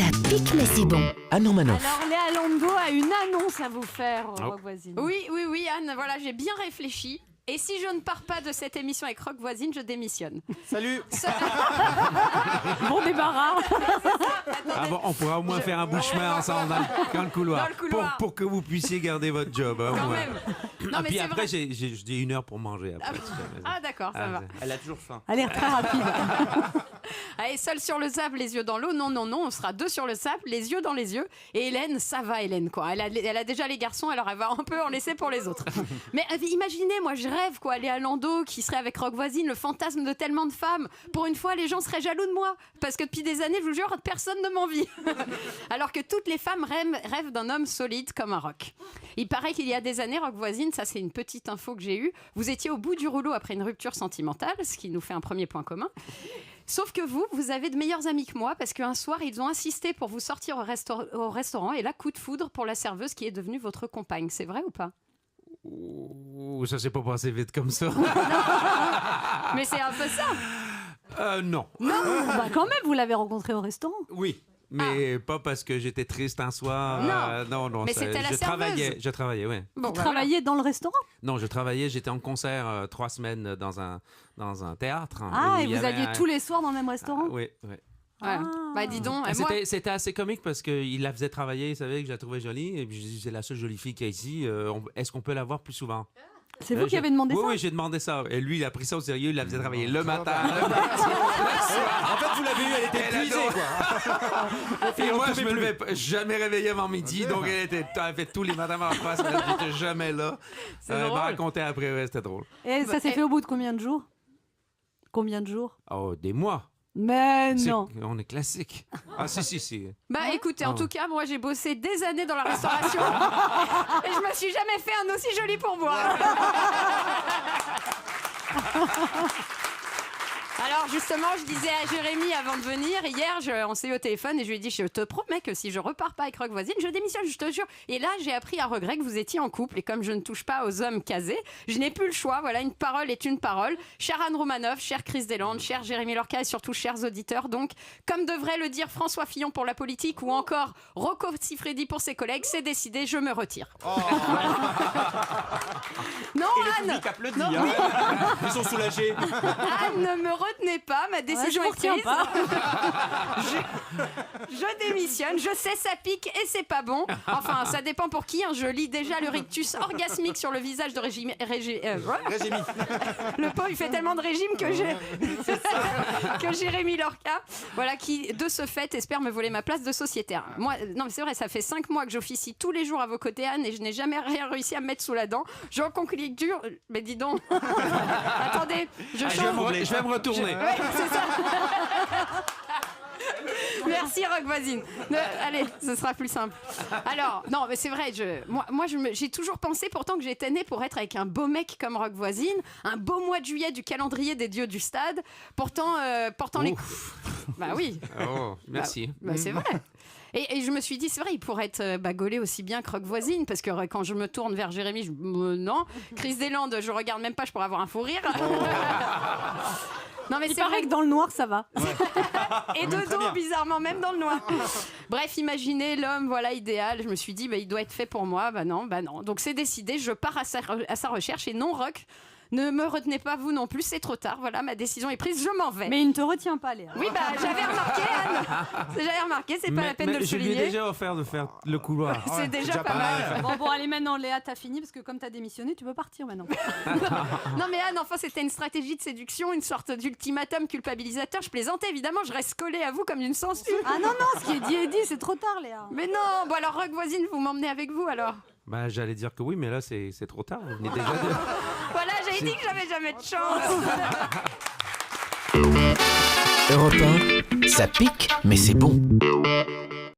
Ça pique mais c'est bon. Anne Romanoff. Alors Léa Lando a une annonce à vous faire, Rock Voisine. Oui, Anne, voilà, j'ai bien réfléchi. Et si je ne pars pas de cette émission avec Rock Voisine, je démissionne. Salut. Bon débarras. Ah bon, on pourra au moins faire un bout de chemin ensemble dans le couloir. Dans le couloir. Pour que vous puissiez garder votre job. Hein, Quand ouais. même. Non, mais Puis c'est après, vrai. j'ai 1 heure pour manger. Après, Ah d'accord, ça va. Elle a toujours faim. Elle est très rapide. Allez, seul sur le sable, les yeux dans l'eau. Non, on sera 2 sur le sable, les yeux dans les yeux. Et Hélène, ça va Hélène, quoi. Elle a déjà les garçons, alors elle va un peu en laisser pour les autres. Mais imaginez, moi je rêve, quoi, Léa Lando qui serait avec Rock Voisine, le fantasme de tellement de femmes. Pour une fois, les gens seraient jaloux de moi. Parce que depuis des années, je vous jure, personne ne m'envie. Alors que toutes les femmes rêvent d'un homme solide comme un Rock. Il paraît qu'il y a des années, Rock Voisine, ça c'est une petite info que j'ai eue, vous étiez au bout du rouleau après une rupture sentimentale, ce qui nous fait un premier point commun. Sauf que vous avez de meilleurs amis que moi, parce qu'un soir, ils ont insisté pour vous sortir au restaurant, et là, coup de foudre pour la serveuse qui est devenue votre compagne. C'est vrai ou pas ? Ouh, ça s'est pas passé vite comme ça. Mais c'est un peu ça. Non. Bah quand même, vous l'avez rencontré au restaurant. Oui. Mais pas parce que j'étais triste un soir. Non. Mais c'était la je serveuse. Je travaillais, oui. Bon, Vous travaillez dans le restaurant. Non, je travaillais, j'étais en concert 3 semaines dans un théâtre. Ah, où et il y vous avait alliez tous les soirs dans le même restaurant. Oui. Ouais. Bah dis donc, moi... C'était assez comique parce qu'il la faisait travailler, il savait que je la trouvais jolie. Et puis je dis, c'est la seule jolie fille qu'il y a ici. Est-ce qu'on peut la voir plus souvent? C'est vous qui avez demandé ça? Oui, j'ai demandé ça. Et lui, il a pris ça au sérieux, il la faisait travailler le matin. En fait, vous l'avez eu, elle était épuisée, quoi. Et moi, je me levais jamais réveillé avant midi, donc elle fait tous les matins en face, elle n'était jamais là. Elle m'a raconté après, ouais, c'était drôle. Et ça s'est fait au bout de combien de jours? Combien de jours? Oh, des mois. Mais non. On est classique. Ah, si. Bah écoutez, en tout cas, moi j'ai bossé des années dans la restauration et je me suis jamais fait un aussi joli pourboire. Alors justement, je disais à Jérémy avant de venir, hier, on s'est eu au téléphone et je lui ai dit, je te promets que si je repars pas avec Rock Voisine, je démissionne, je te jure. Et là, j'ai appris à regret que vous étiez en couple et comme je ne touche pas aux hommes casés, je n'ai plus le choix. Voilà, une parole est une parole. Chère Anne Romanoff, chère Chris Deslandes, cher Jérémy Lorca et surtout chers auditeurs. Donc, comme devrait le dire François Fillon pour la politique ou encore Rocco Siffredi pour ses collègues, c'est décidé, je me retire. Oh. Non, Et le Anne, public applaudit, hein. Ils sont soulagés. Anne, ne me retenez pas, ma décision je vous est prise. retiens pas. Je démissionne, je sais ça pique et c'est pas bon. Enfin, ça dépend pour qui. Hein. Je lis déjà le rictus orgasmique sur le visage de Régimi. Le pauvre, il fait tellement de régime que Jérémy Lorca, voilà, qui de ce fait espère me voler ma place de sociétaire. Moi, non, mais c'est vrai, ça fait 5 mois que j'officie tous les jours à vos côtés, Anne, et je n'ai jamais rien réussi à me mettre sous la dent. J'en conclure, mais dis donc. Attendez, je change. Je vais me retourner. Ouais, c'est ça. Merci Rock Voisine. Allez, ce sera plus simple. Alors, non, mais c'est vrai, moi j'ai toujours pensé pourtant que j'étais née pour être avec un beau mec comme Rock Voisine, un beau mois de juillet du calendrier des dieux du stade, portant les... Bah oui. Oh, merci. Bah, c'est vrai. Et je me suis dit, c'est vrai, il pourrait être gaulé aussi bien que Rock Voisine, parce que quand je me tourne vers Jérémy, non. Chris Deslandes, je regarde même pas, je pourrais avoir un fou rire. Non, mais Il c'est paraît vrai que dans le noir, ça va. Et de dos, bizarrement, même dans le noir. Bref, imaginez l'homme, voilà, idéal. Je me suis dit, il doit être fait pour moi. Bah non. Donc c'est décidé, je pars à sa recherche. Et non, Rock, ne me retenez pas vous non plus, c'est trop tard. Voilà, ma décision est prise, je m'en vais. Mais il ne te retient pas, Léa. Oui, j'avais remarqué, Anne. C'est pas la peine de le je lui ai souligner. déjà offert de faire le couloir. C'est déjà pas mal. Bon, allez, maintenant, Léa, t'as fini, parce que comme t'as démissionné, tu peux partir maintenant. Non, mais Anne, enfin, c'était une stratégie de séduction, une sorte d'ultimatum culpabilisateur. Je plaisantais, évidemment, je reste collée à vous comme une sangsue. Ah non, ce qui est dit est dit, c'est trop tard, Léa. Mais non, bon alors, Rock Voisine, vous m'emmenez avec vous, alors? Bah, j'allais dire que oui, mais là, c'est trop tard. Vous venez déjà de... Voilà, j'avais dit que j'avais jamais de chance. Europe 1, ça pique mais c'est bon.